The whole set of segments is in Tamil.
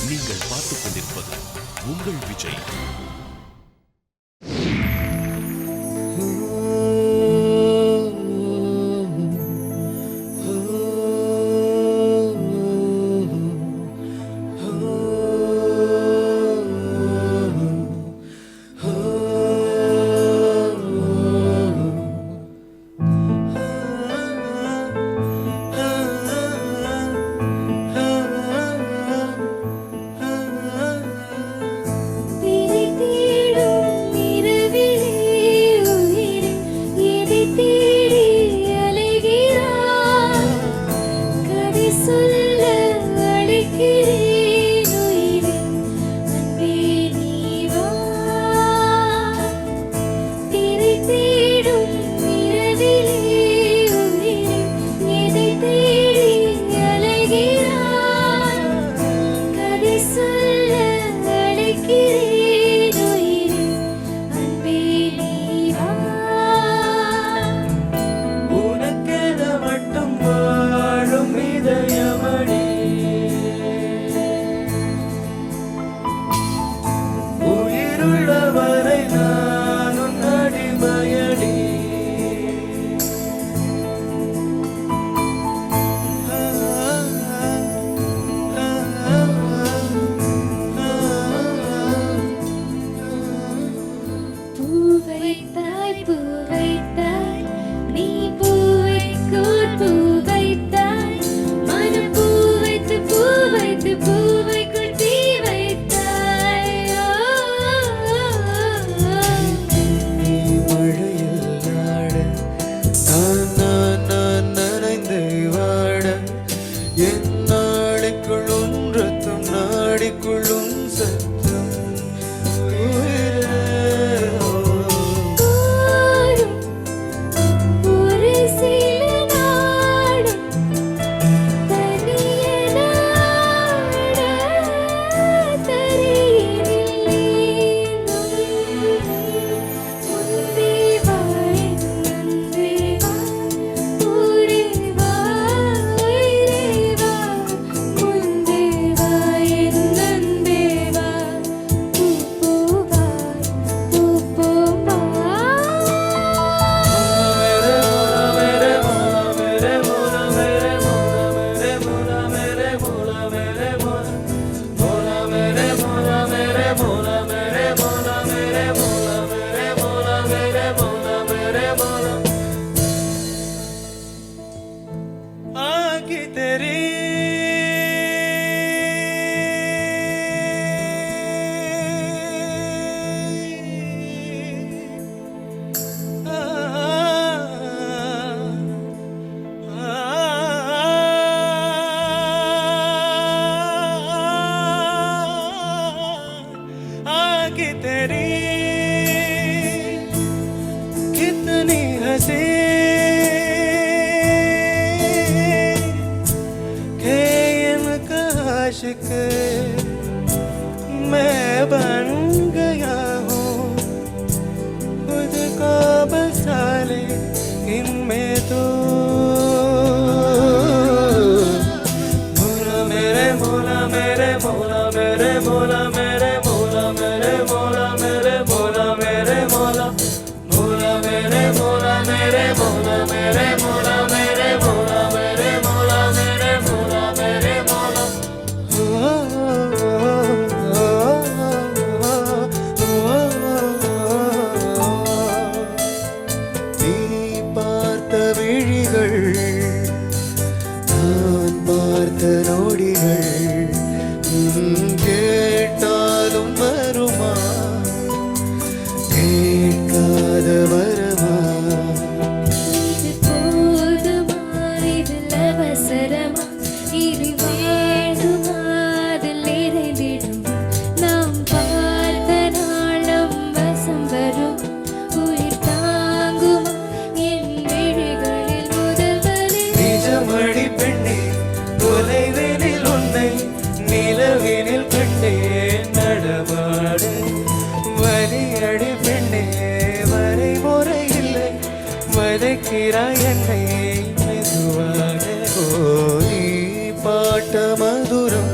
நீங்கள் பார்த்துக் கொண்டிருப்பது உங்கள் விஜய். मैं बन गया हूँ खुद को बसा ले इनमें तो मोला मेरे मोला मेरे मोला मेरे मोला मेरे मोला मेरे मोला मेरे मोला मेरे मोला मोला मेरे मोला मेरे मोला मेरे मोला मेरे मोला मेरे मोला मेरे मोला मेरे मोला நீ பார்த்த விழிகள் நான் பார்த்த நொடிகள் கேட்டாலும் வருமா கேட்காத வரமா என்னை மெதுவாக நீ பாட்ட மதுரம்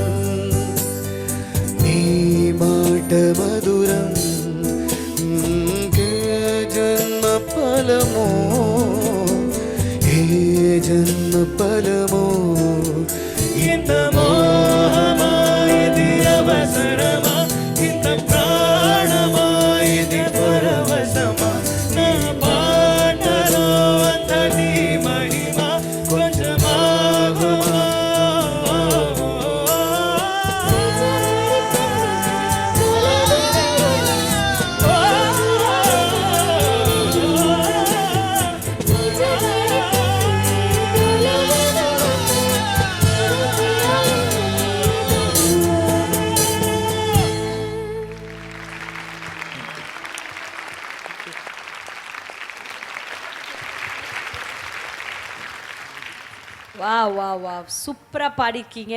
வா சூப்பராக பாடிருக்கீங்க.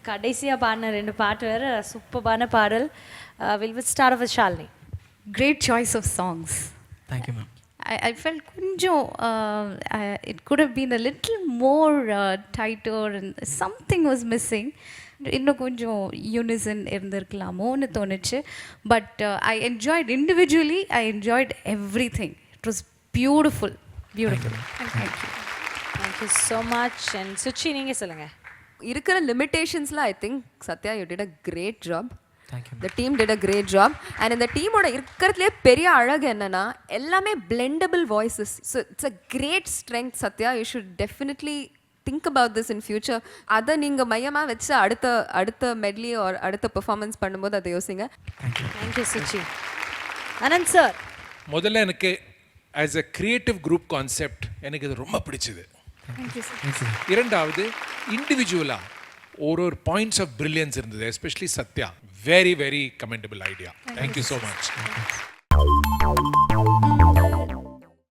கடைசியாக பாடின 2 பாட்டு வேறு சூப்பரான பாடல். Will start with Shalini. Great choice of songs. Thank you, ma'am. I felt kunjo, it could have been a little more tighter and something was missing. இன்னும் கொஞ்சம் யூனிசன் இருந்திருக்கலாமோன்னு தோணுச்சு. But I enjoyed individually, I enjoyed everything. It was beautiful. Beautiful. Thank you. Thank you so much. And Suchi நீங்கள் சொல்லுங்கள். இருக்கிற லிமிட்டேஷன்ஸில் I think Sathya you did a great job. Thank you. The team did a great job. And இந்த டீமோட இருக்கிறதுலே பெரிய அழகு என்னன்னா எல்லாமே blendable voices. So it's a great strength. Sathya, you should definitely think about this in future. அதை நீங்கள் மையமாக வச்சு அடுத்த மெட்லி ஒரு அடுத்த பெர்ஃபார்மன்ஸ் பண்ணும்போது அதை யோசிங்க. தேங்க்யூ சுச்சி. அனந்த் சார். முதல்ல எனக்கு as a creative group concept எனக்கு இது ரொம்ப பிடிச்சது. இரண்டாவது இண்டிவிஜுவலாக ஒரு பாயிண்ட்ஸ் ஆஃப் பிரில்லியன்ஸ் இருந்தது, especially Sathya. Very very commendable idea. Thank you so much.